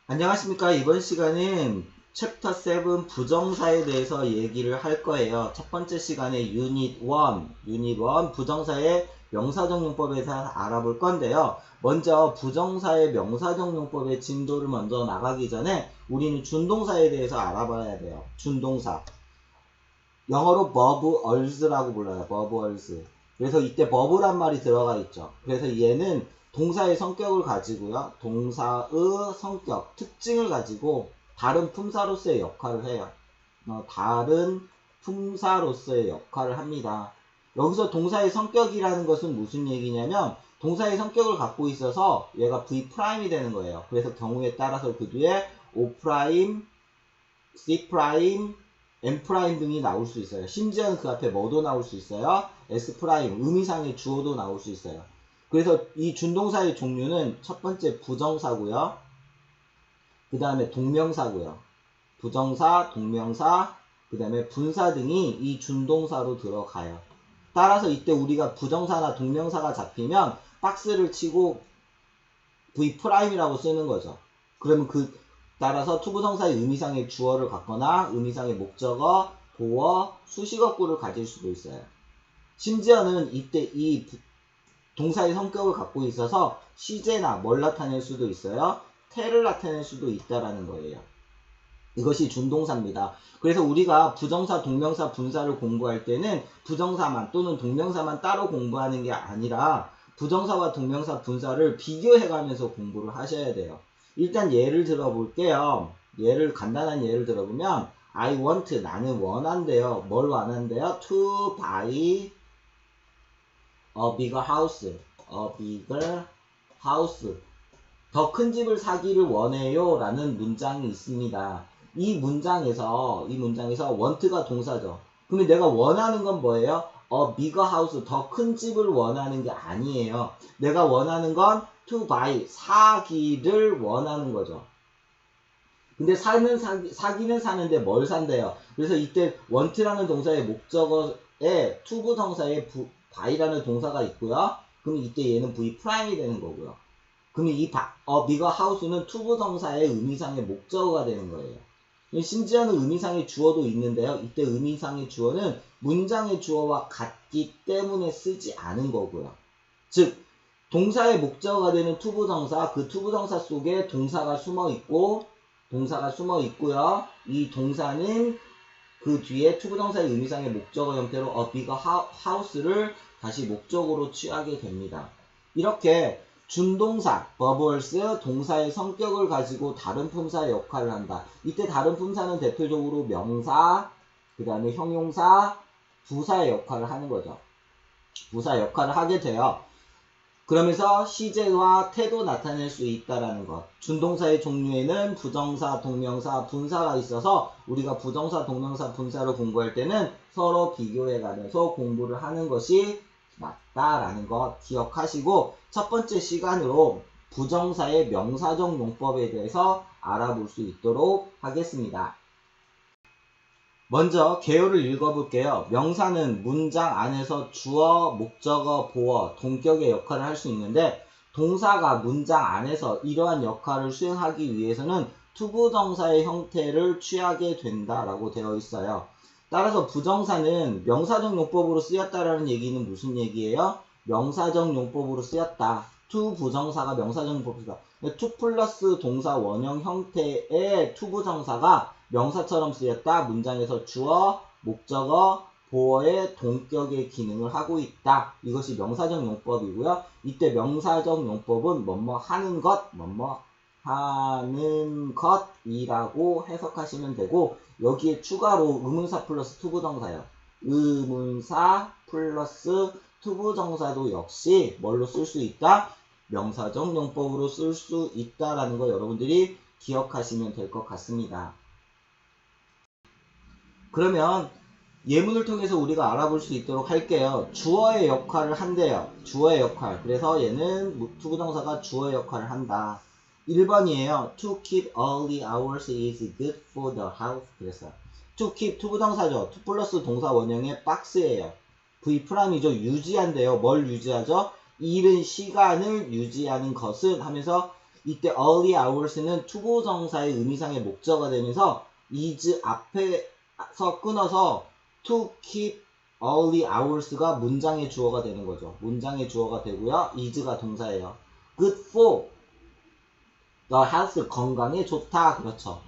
안녕하십니까. 이번 시간은 챕터 7 부정사에 대해서 얘기를 할 거예요. 첫 번째 시간에 유닛 1 부정사의 명사적 용법에 대해서 알아볼 건데요. 먼저 부정사의 명사적 용법의 진도를 먼저 나가기 전에 우리는 준동사에 대해서 알아봐야 돼요. 준동사. 영어로 verbals라고 불러요. verbals. 그래서 이때 verb란 말이 들어가 있죠. 그래서 얘는 동사의 성격을 가지고요. 동사의 성격, 특징을 가지고 다른 품사로서의 역할을 해요. 다른 품사로서의 역할을 합니다. 여기서 동사의 성격이라는 것은 무슨 얘기냐면 동사의 성격을 갖고 있어서 얘가 V'이 되는 거예요. 그래서 경우에 따라서 그 뒤에 O', C', M' 등이 나올 수 있어요. 심지어는 그 앞에 뭐도 나올 수 있어요. S', 의미상의 주어도 나올 수 있어요. 그래서 이 준동사의 종류는 첫 번째 부정사고요. 그 다음에 동명사고요. 부정사, 동명사, 그 다음에 분사 등이 이 준동사로 들어가요. 따라서 이때 우리가 부정사나 동명사가 잡히면 박스를 치고 V'이라고 쓰는 거죠. 그러면 따라서 투부정사의 의미상의 주어를 갖거나 의미상의 목적어, 보어, 수식어구를 가질 수도 있어요. 심지어는 이때 이 동사의 성격을 갖고 있어서 시제나 뭘 나타낼 수도 있어요. 태를 나타낼 수도 있다라는 거예요. 이것이 준동사입니다. 그래서 우리가 부정사, 동명사, 분사를 공부할 때는 부정사만 또는 동명사만 따로 공부하는 게 아니라 부정사와 동명사, 분사를 비교해가면서 공부를 하셔야 돼요. 일단 예를 들어볼게요. 간단한 예를 들어보면 I want, 나는 원한대요. 뭘 원한대요? To buy a bigger house. 더 큰 집을 사기를 원해요 라는 문장이 있습니다. 이 문장에서 want가 동사죠. 그러면 내가 원하는 건 뭐예요? bigger house, 더 큰 집을 원하는 게 아니에요. 내가 원하는 건 to buy, 사기를 원하는 거죠. 근데 사기는 사는데 뭘 산대요? 그래서 이때 want라는 동사의 목적어에 to 부정사에 buy라는 동사가 있고요. 그럼 이때 얘는 V'이 되는 거고요. 그러면 이 bigger house는 투부정사의 의미상의 목적어가 되는 거예요. 심지어는 의미상의 주어도 있는데요. 이때 의미상의 주어는 문장의 주어와 같기 때문에 쓰지 않은 거고요. 즉 동사의 목적어가 되는 투부정사, 그 투부정사 속에 동사가 숨어 있고요. 이 동사는 그 뒤에 투부정사의 의미상의 목적어 형태로 bigger house를 다시 목적으로 취하게 됩니다. 이렇게 준동사, verbals, 동사의 성격을 가지고 다른 품사의 역할을 한다. 이때 다른 품사는 대표적으로 명사, 그 다음에 형용사, 부사의 역할을 하는 거죠. 부사 역할을 하게 돼요. 그러면서 시제와 태도 나타낼 수 있다라는 것. 준동사의 종류에는 부정사, 동명사, 분사가 있어서 우리가 부정사, 동명사, 분사를 공부할 때는 서로 비교해가면서 공부를 하는 것이 맞다라는 것 기억하시고 첫 번째 시간으로 부정사의 명사적 용법에 대해서 알아볼 수 있도록 하겠습니다. 먼저 개요를 읽어볼게요. 명사는 문장 안에서 주어, 목적어, 보어, 동격의 역할을 할 수 있는데 동사가 문장 안에서 이러한 역할을 수행하기 위해서는 투부정사의 형태를 취하게 된다라고 되어 있어요. 따라서 부정사는 명사적 용법으로 쓰였다라는 얘기는 무슨 얘기예요? 명사적 용법으로 쓰였다. 투부정사가 명사적 용법이다. 투 플러스 동사 원형 형태의 투부정사가 명사처럼 쓰였다. 문장에서 주어, 목적어, 보어의 동격의 기능을 하고 있다. 이것이 명사적 용법이고요. 이때 명사적 용법은 뭐뭐 하는 것, 뭐뭐 하는 것이라고 해석하시면 되고 여기에 추가로 의문사 플러스 투부정사요. 의문사 플러스 투부정사도 역시 뭘로 쓸 수 있다? 명사적 용법으로 쓸 수 있다라는 거 여러분들이 기억하시면 될 것 같습니다. 그러면 예문을 통해서 우리가 알아볼 수 있도록 할게요. 주어의 역할을 한대요. 주어의 역할. 그래서 얘는 투부정사가 주어의 역할을 한다. 1번이에요. To keep early hours is good for the health. 그랬어요. To keep 투부정사죠. to 플러스 동사 원형의 박스예요. V'이죠. 유지한대요. 뭘 유지하죠? 이른 시간을 유지하는 것은 하면서 이때 early hours는 투부정사의 의미상의 목적어가 되면서 is 앞에서 끊어서 to keep early hours가 문장의 주어가 되는 거죠. 문장의 주어가 되고요. is가 동사예요. good for the health, 건강에 좋다. 그렇죠.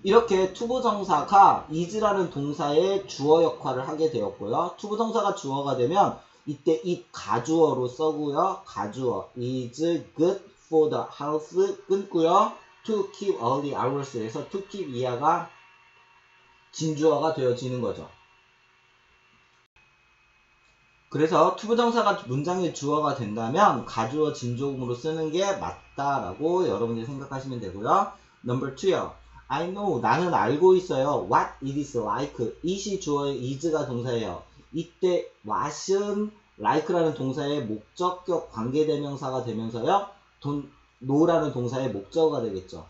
이렇게 투부정사가 is라는 동사의 주어 역할을 하게 되었고요. 투부정사가 주어가 되면 이때 it 가주어로 써고요. 가주어 is good for the health 끊고요. to keep early hours에서 to keep 이하가 진주어가 되어지는 거죠. 그래서 투부정사가 문장의 주어가 된다면 가주어 진조음으로 쓰는 게 맞다라고 여러분들이 생각하시면 되고요. Number 2요. I know, 나는 알고 있어요. What it is like. it이 주어의 is가 동사예요. 이때 what은 like라는 동사의 목적격 관계대명사가 되면서요. know라는 동사의 목적어가 되겠죠.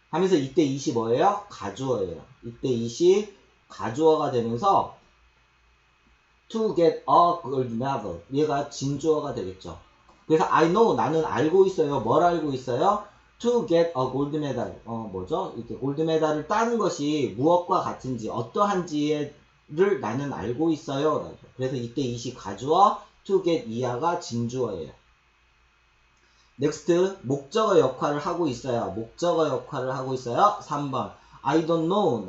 하면서 이때 it이 뭐예요? 가주어예요. 이때 it이 가주어가 되면서 to get a gold medal. 얘가 진주어가 되겠죠. 그래서 I know, 나는 알고 있어요. 뭘 알고 있어요? to get a gold medal. 뭐죠? 이렇게 골드 메달을 따는 것이 무엇과 같은지, 어떠한지를 나는 알고 있어요. 그래서 이때 it이 가주어, to get 이하가 진주어예요. next, 목적어 역할을 하고 있어요. 목적어 역할을 하고 있어요. 3번. I don't know.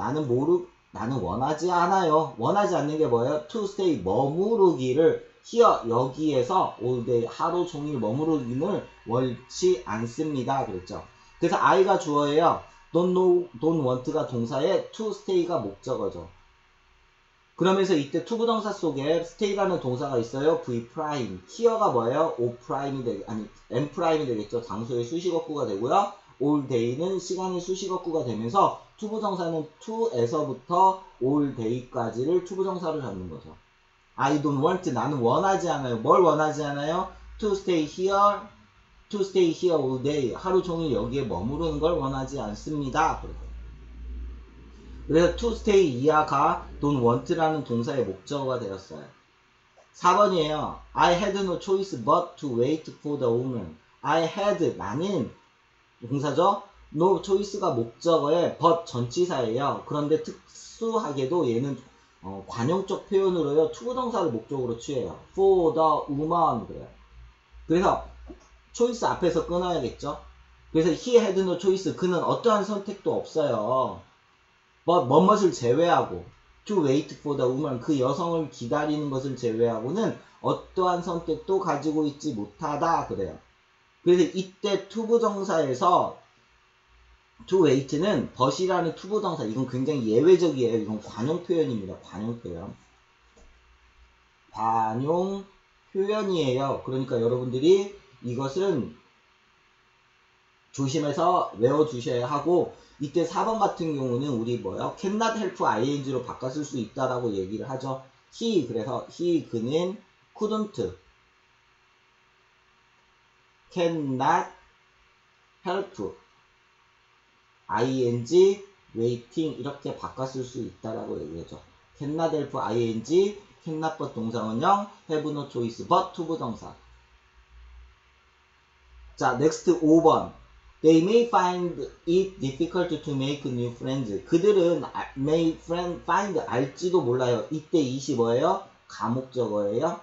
나는 원하지 않아요. 원하지 않는 게 뭐예요? to stay, 머무르기를 here, 여기에서 all day, 하루 종일 머무르기를 원치 않습니다. 그랬죠. 그래서 I가 주어예요. don't know, don't want가 동사에 to stay가 목적어죠. 그러면서 이때 투부정사 속에 stay라는 동사가 있어요. V prime. here가 뭐예요? O prime이 M prime이 되겠죠. 장소의 수식어구가 되고요. all day는 시간의 수식어구가 되면서 투부정사는 to에서부터 all day까지를 투부정사로 잡는 거죠. I don't want, 나는 원하지 않아요. 뭘 원하지 않아요? to stay here all day. 하루 종일 여기에 머무르는 걸 원하지 않습니다. 그래서 to stay 이하가 don't want라는 동사의 목적어가 되었어요. 4번이에요. I had no choice but to wait for the woman. I had, 나는 동사죠. no choice가 목적어에 but 전치사예요. 그런데 특수하게도 얘는 관용적 표현으로요. 투부정사를 목적으로 취해요. for the woman 그래요. 그래서 choice 앞에서 끊어야겠죠. 그래서 he had no choice. 그는 어떠한 선택도 없어요. but 뭐뭇을 제외하고 to wait for the woman. 그 여성을 기다리는 것을 제외하고는 어떠한 선택도 가지고 있지 못하다 그래요. 그래서 이때 투부정사에서 to wait는 but이라는 투부정사, 이건 굉장히 예외적이에요. 이건 관용 표현입니다. 관용 표현. 관용 표현이에요. 그러니까 여러분들이 이것은 조심해서 외워주셔야 하고, 이때 4번 같은 경우는 우리 뭐요? cannot help ing로 바꿨을 수 있다라고 얘기를 하죠. he, 그래서 he, 그는 couldn't, cannot help ing, waiting 이렇게 바꿨을 수 있다라고 얘기하죠. cannot help ing, cannot but 동사원형, have no choice but 투부정사. 자, next 5번. They may find it difficult to make new friends. 그들은 may find 알지도 몰라요. 이때 it이 뭐예요? 가목적어예요.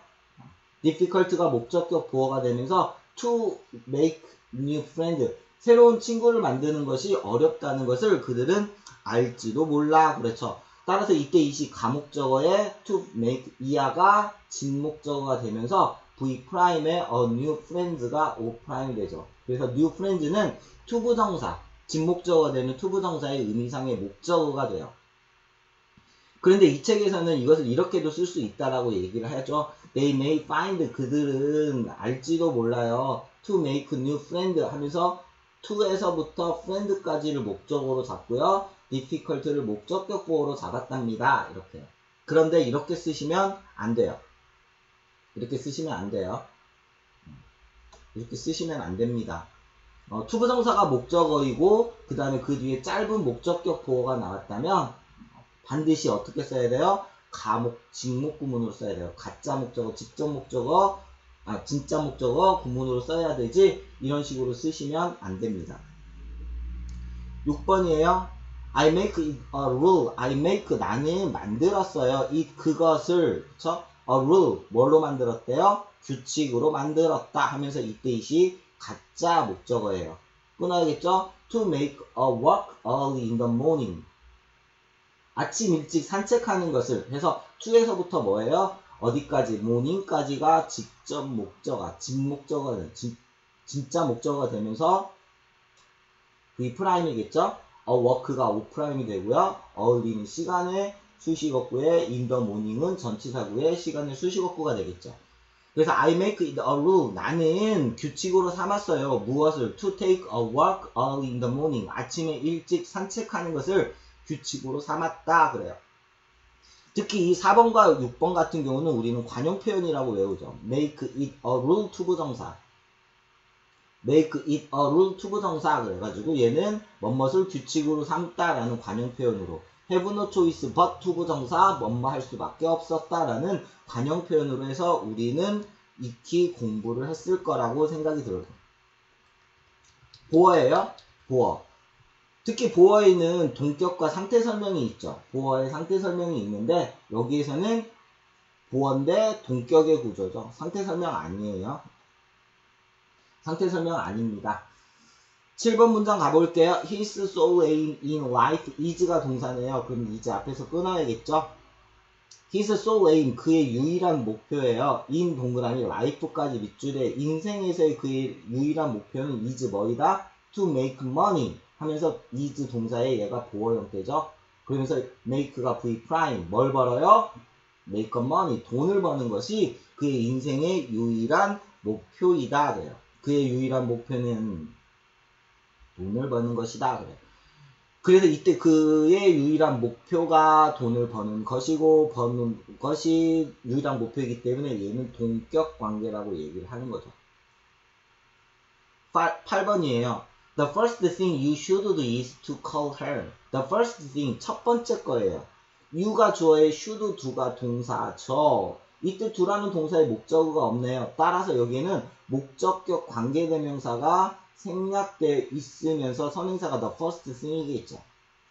difficult가 목적격 보어가 되면서 to make new friends. 새로운 친구를 만드는 것이 어렵다는 것을 그들은 알지도 몰라. 그렇죠. 따라서 이때 it이 가목적어에 to make 이하가 진목적어가 되면서 V 프라임에 a new friends가 O 프라임이 되죠. 그래서 new friends는 투부정사, 진목적어가 되는 투부정사의 의미상의 목적어가 돼요. 그런데 이 책에서는 이것을 이렇게도 쓸 수 있다라고 얘기를 하죠. They may find, 그들은 알지도 몰라요. to make new friend 하면서 to에서부터 friend까지를 목적어로 잡고요. difficult를 목적격 보어로 잡았답니다. 이렇게. 그런데 이렇게 쓰시면 안 돼요. 이렇게 쓰시면 안 돼요. 이렇게 쓰시면 안 됩니다. 투부정사가 목적어이고 그 다음에 그 뒤에 짧은 목적격 보어가 나왔다면 반드시 어떻게 써야 돼요? 가목, 직목 구문으로 써야 돼요. 가짜 목적어, 직접 목적어, 진짜 목적어 구문으로 써야 되지 이런 식으로 쓰시면 안 됩니다. 6번이에요. I make it a rule. I make 나는 만들었어요. it 그것을 그쵸? a rule 뭘로 만들었대요? 규칙으로 만들었다 하면서 이때 it이 가짜 목적어예요. 끊어야겠죠? To make a walk early in the morning. 아침 일찍 산책하는 것을 해서 to에서부터 뭐예요? 어디까지? morning까지가 직접 목적어, 진짜 목적어가 되면서 V 프라임이겠죠? work가 O 프라임이 되고요. early는 시간의 수식어구에 in the morning은 전치사구의 시간의 수식어구가 되겠죠. 그래서 I make it a rule. 나는 규칙으로 삼았어요. 무엇을? To take a walk early in the morning. 아침에 일찍 산책하는 것을 규칙으로 삼았다. 그래요. 특히 이 4번과 6번 같은 경우는 우리는 관용 표현이라고 외우죠. Make it a rule to 부정사. Make it a rule to 부정사. 그래가지고 얘는 뭐뭇을 규칙으로 삼다라는 관용 표현으로 have no choice but to 부정사 뭐뭐 할 수밖에 없었다라는 관용 표현으로 해서 우리는 익히 공부를 했을 거라고 생각이 들어요. 보어예요. 보어. 특히 보어에는 동격과 상태 설명이 있죠. 보어의 상태 설명이 있는데 여기에서는 보어인데 동격의 구조죠. 상태 설명 아니에요. 상태 설명 아닙니다. 7번 문장 가볼게요. His sole aim in life is가 동사네요. 그럼 is 앞에서 끊어야겠죠. His sole aim 그의 유일한 목표예요. in 동그라미 life까지 밑줄에 인생에서의 그의 유일한 목표는 is 뭐이다? To make money 하면서 is 동사에 얘가 보어 형태죠. 그러면서 make가 V prime 뭘 벌어요? make money 돈을 버는 것이 그의 인생의 유일한 목표이다. 그래요. 그의 유일한 목표는 돈을 버는 것이다. 그래요. 그래서 이때 그의 유일한 목표가 돈을 버는 것이고 버는 것이 유일한 목표이기 때문에 얘는 동격 관계라고 얘기를 하는 거죠. 8번이에요. The first thing you should do is to call her. The first thing 첫 번째 거예요. you가 주어에 should do가 동사죠. 이때 do라는 동사의 목적어가 없네요. 따라서 여기에는 목적격 관계대명사가 생략되어 있으면서 선행사가 the first thing이겠죠.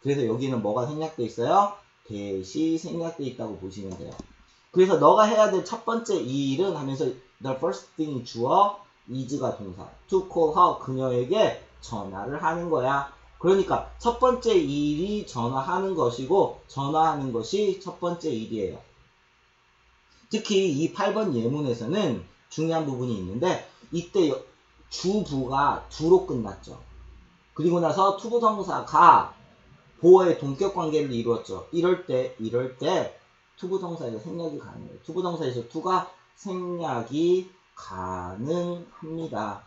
그래서 여기는 뭐가 생략되어 있어요? 대시 생략되어 있다고 보시면 돼요. 그래서 너가 해야 될 첫 번째 이 일은 하면서 the first thing 주어 is가 동사 to call her 그녀에게 전화를 하는 거야. 그러니까 첫 번째 일이 전화하는 것이고 전화하는 것이 첫 번째 일이에요. 특히 이 8번 예문에서는 중요한 부분이 있는데 이때 주부가 두로 끝났죠. 그리고 나서 투부정사가 보어의 동격관계를 이루었죠. 이럴 때 투부정사에서 생략이 가능해요. 투부정사에서 투가 생략이 가능합니다.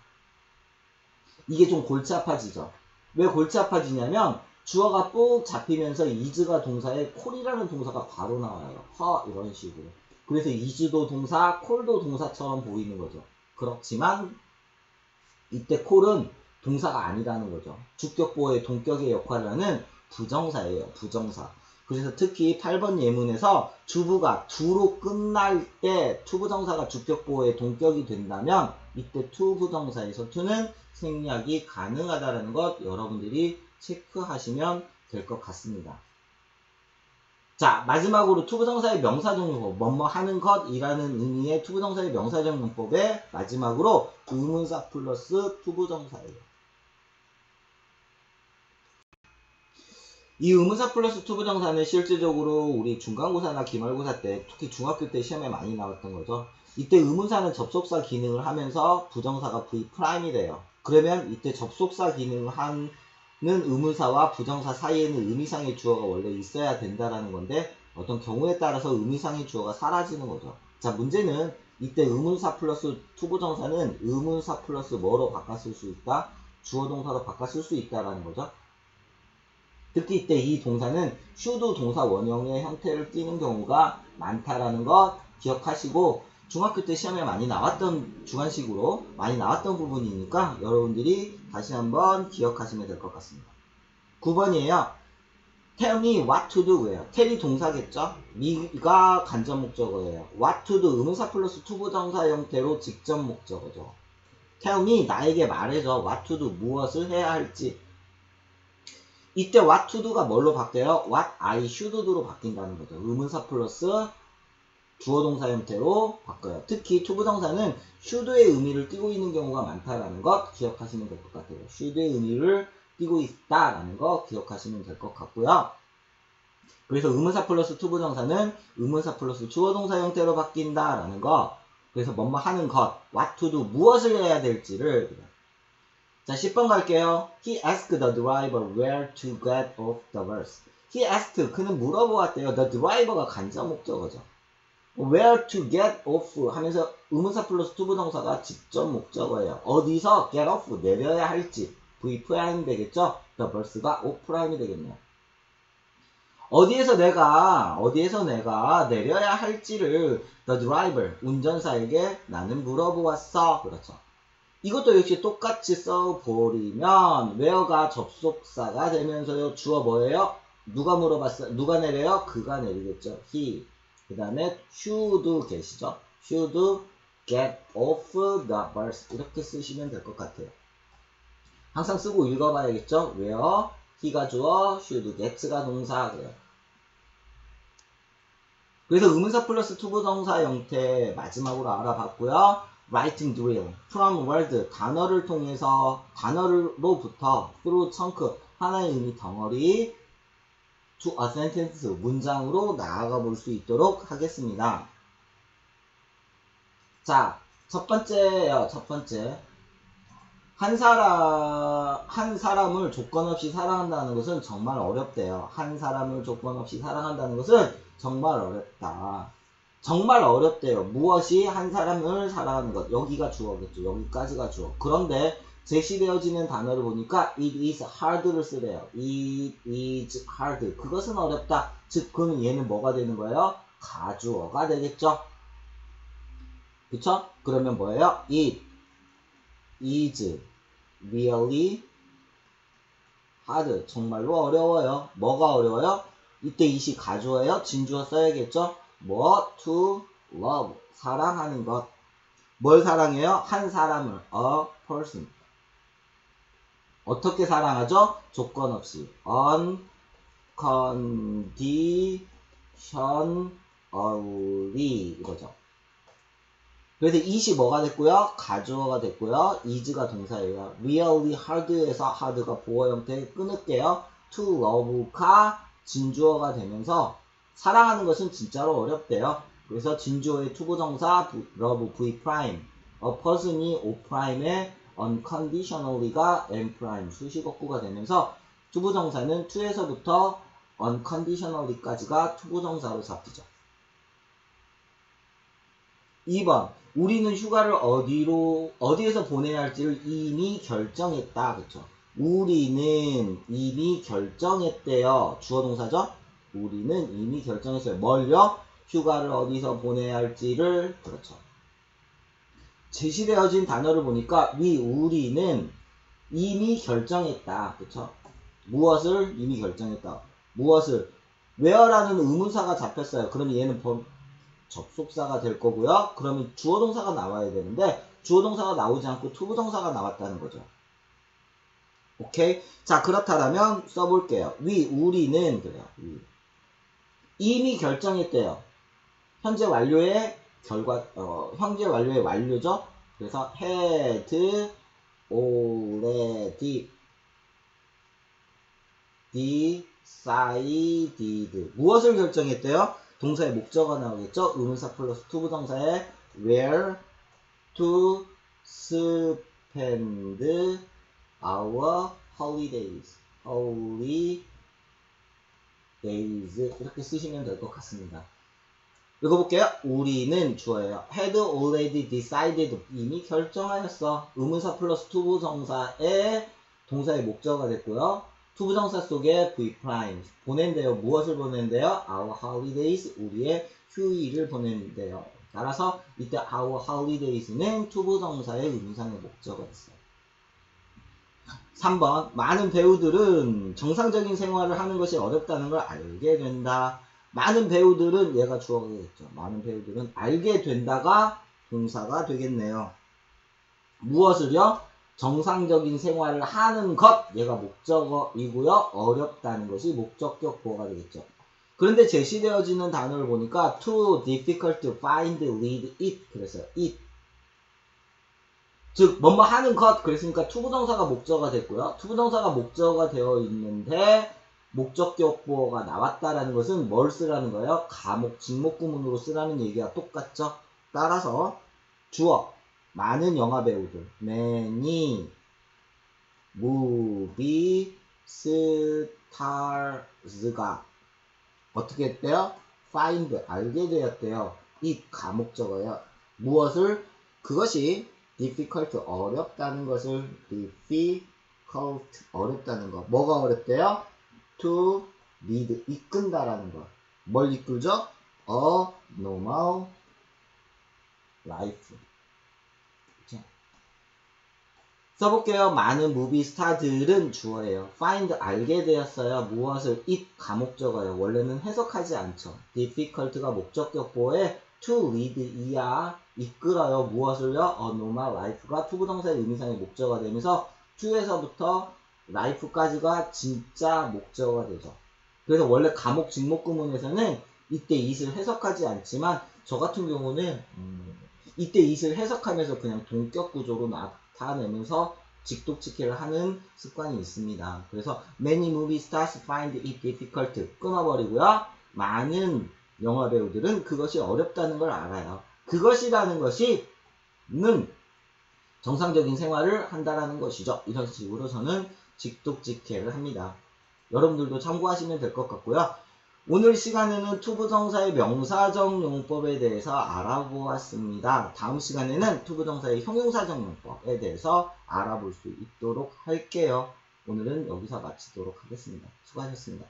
이게 좀 골치 아파지죠. 왜 골치 아파지냐면 주어가 ปุ๊ 잡히면서 is가 동사에 콜이라는 동사가 바로 나와요. 허 이런 식으로. 그래서 is도 동사, 콜도 동사처럼 보이는 거죠. 그렇지만 이때 콜은 동사가 아니라는 거죠. 주격보어의 동격의 역할을 하는 부정사예요. 부정사. 그래서 특히 8번 예문에서 주부가 두로 끝날 때 투부정사가 주격보어의 동격이 된다면 이때 투부정사에서 투는 생략이 가능하다는 것 여러분들이 체크하시면 될 것 같습니다. 자, 마지막으로 투부정사의 명사정용법, 뭐뭐 하는 것이라는 의미의 투부정사의 명사정용법의 마지막으로 의문사 플러스 투부정사예요. 이 의문사 플러스 투부정사는 실질적으로 우리 중간고사나 기말고사 때 특히 중학교 때 시험에 많이 나왔던 거죠. 이때 의문사는 접속사 기능을 하면서 부정사가 V'이 돼요. 그러면 이때 접속사 기능을 하는 의문사와 부정사 사이에는 의미상의 주어가 원래 있어야 된다라는 건데 어떤 경우에 따라서 의미상의 주어가 사라지는 거죠. 자, 문제는 이때 의문사 플러스 투부정사는 의문사 플러스 뭐로 바꿨을 수 있다? 주어 동사로 바꿨을 수 있다라는 거죠. 특히 이때 이 동사는 should 동사 원형의 형태를 띠는 경우가 많다라는 것 기억하시고 중학교 때 시험에 많이 나왔던 주관식으로 많이 나왔던 부분이니까 여러분들이 다시 한번 기억하시면 될 것 같습니다. 9번이에요. tell me what to do예요. tell이 동사겠죠? me가 간접 목적어예요. what to do 의문사 플러스 투부정사 형태로 직접 목적어죠. tell me 나에게 말해줘. what to do 무엇을 해야 할지. 이때 what to do가 뭘로 바뀌어요? what I should do로 바뀐다는 거죠. 의문사 플러스 주어 동사 형태로 바꿔요. 특히 투부정사는 should의 의미를 띠고 있는 경우가 많다라는 것 기억하시면 될 것 같아요. should의 의미를 띠고 있다라는 거 기억하시면 될 것 같고요. 그래서 의문사 플러스 투부정사는 의문사 플러스 주어 동사 형태로 바뀐다라는 거. 그래서 뭐뭐 하는 것, what to do, 무엇을 해야 될지를. 자, 10번 갈게요. He asked the driver where to get off the bus. He asked, 그는 물어보았대요. The driver가 간접 목적어죠. where to get off 하면서 의문사 플러스 투부정사가 직접 목적어예요. 어디서 get off 내려야 할지 V 프라임 되겠죠? the bus가 O 프라임이 되겠네요. 어디에서 내가 내려야 할지를 the driver 운전사에게 나는 물어보았어. 그렇죠. 이것도 역시 똑같이 써버리면 where가 접속사가 되면서요. 주어 뭐예요? 누가 물어봤어요? 누가 내려요? 그가 내리겠죠. he. 그 다음에 should 계시죠? should get off the bus 이렇게 쓰시면 될 것 같아요. 항상 쓰고 읽어봐야겠죠? where he가 주어, should get가 동사 그래요. 그래서 의문사 플러스 투부정사 형태 마지막으로 알아봤고요. writing drill, from word 단어를 통해서 단어로부터 through chunk 하나의 의미 덩어리 to a sentence 문장으로 나아가 볼 수 있도록 하겠습니다. 자, 첫 번째요. 첫 번째. 한 사람을 조건 없이 사랑한다는 것은 정말 어렵대요. 한 사람을 조건 없이 사랑한다는 것은 정말 어렵다. 정말 어렵대요. 무엇이 한 사람을 사랑하는 것. 여기가 주어겠죠. 여기까지가 주어. 그런데 제시되어지는 단어를 보니까 it is hard를 쓰래요. it is hard. 그것은 어렵다. 즉, 그는 얘는 뭐가 되는 거예요? 가주어가 되겠죠. 그쵸? 그러면 뭐예요? it is really hard. 정말로 어려워요. 뭐가 어려워요? 이때 it이 가주어예요. 진주어 써야겠죠? 뭐? to love. 사랑하는 것. 뭘 사랑해요? 한 사람을. a person. 어떻게 사랑하죠? 조건 없이. unconditionally. 이거죠. 그래서 it이 뭐가 됐고요? 가주어가 됐고요. is가 동사예요. really hard에서 hard가 보어 형태 끊을게요. to love가 진주어가 되면서 사랑하는 것은 진짜로 어렵대요. 그래서 진주어의 투부정사 love V prime, a person이 O prime에 unconditionally가 N prime 수식어구가 되면서 투부정사는 to에서부터 unconditionally까지가 투부정사로 잡히죠. 2번 우리는 휴가를 어디에서 보내야 할지를 이미 결정했다. 그쵸? 우리는 이미 결정했대요. 주어 동사죠? 우리는 이미 결정했어요. 뭘요? 휴가를 어디서 보내야 할지를. 그렇죠. 제시되어진 단어를 보니까 우리는 이미 결정했다. 그쵸? 무엇을 이미 결정했다. 무엇을 where라는 의문사가 잡혔어요. 그러면 얘는 접속사가 될 거고요. 그러면 주어동사가 나와야 되는데 주어동사가 나오지 않고 투부정사가 나왔다는 거죠. 오케이? 자, 그렇다면 써볼게요. 우리는 그래요. 이미 결정했대요. 현재 완료의 현재 완료의 완료죠. 그래서 had already decided 무엇을 결정했대요? 동사의 목적어가 나오겠죠? 의문사 플러스 투부정사에 where to spend our holidays 이렇게 쓰시면 될 것 같습니다. 읽어볼게요. 우리는 주어예요. had already decided 이미 결정하였어. 의문사 플러스 투부정사에 동사의 목적어가 됐고요. 투부정사 속에 V prime 보낸대요. 무엇을 보낸대요? Our holidays 우리의 휴일을 보낸대요. 따라서 이때 our holidays는 투부정사의 의문상의 목적어였어요. 3번 많은 배우들은 정상적인 생활을 하는 것이 어렵다는 걸 알게 된다. 많은 배우들은 얘가 주어겠죠. 많은 배우들은 알게 된다가 동사가 되겠네요. 무엇을요? 정상적인 생활을 하는 것, 얘가 목적어이고요. 어렵다는 것이 목적격 보어가 되겠죠. 그런데 제시되어지는 단어를 보니까 too difficult to find, read, it 그랬어요. it. 즉 뭐뭐 하는 것 그랬으니까 투부정사가 목적어가 됐고요. 투부정사가 목적어가 되어 있는데 목적격 보어가 나왔다라는 것은 뭘 쓰라는 거예요? 가목, 직목구문으로 쓰라는 얘기가 똑같죠. 따라서 주어 많은 영화 배우들 many movie stars가 어떻게 했대요? find 알게 되었대요. 이 가목적어예요. 무엇을? 그것이 difficult 어렵다는 것을 difficult 어렵다는 거. 뭐가 어렵대요? to lead 이끈다라는 거. 뭘 이끌죠? a normal life. 써볼게요. 많은 무비 스타들은 주어예요. find 알게 되었어요. 무엇을? it 가목적어예요. 원래는 해석하지 않죠. difficult가 목적격 보에 to lead 이야 이끌어요. 무엇을요? a normal life가 투부정사의 의미상의 목적어가 되면서 to에서부터 life까지가 진짜 목적어가 되죠. 그래서 원래 가목 직목구문에서는 이때 it을 해석하지 않지만 저 같은 경우는 이때 it을 해석하면서 그냥 동격 구조로 나타내면서 직독직해를 하는 습관이 있습니다. 그래서 many movie stars find it difficult 끊어버리고요. 많은 영화 배우들은 그것이 어렵다는 걸 알아요. 그것이라는 것이 는 정상적인 생활을 한다라는 것이죠. 이런 식으로 저는 직독직해를 합니다. 여러분들도 참고하시면 될 것 같고요. 오늘 시간에는 투부정사의 명사적 용법에 대해서 알아보았습니다. 다음 시간에는 투부정사의 형용사적 용법에 대해서 알아볼 수 있도록 할게요. 오늘은 여기서 마치도록 하겠습니다. 수고하셨습니다.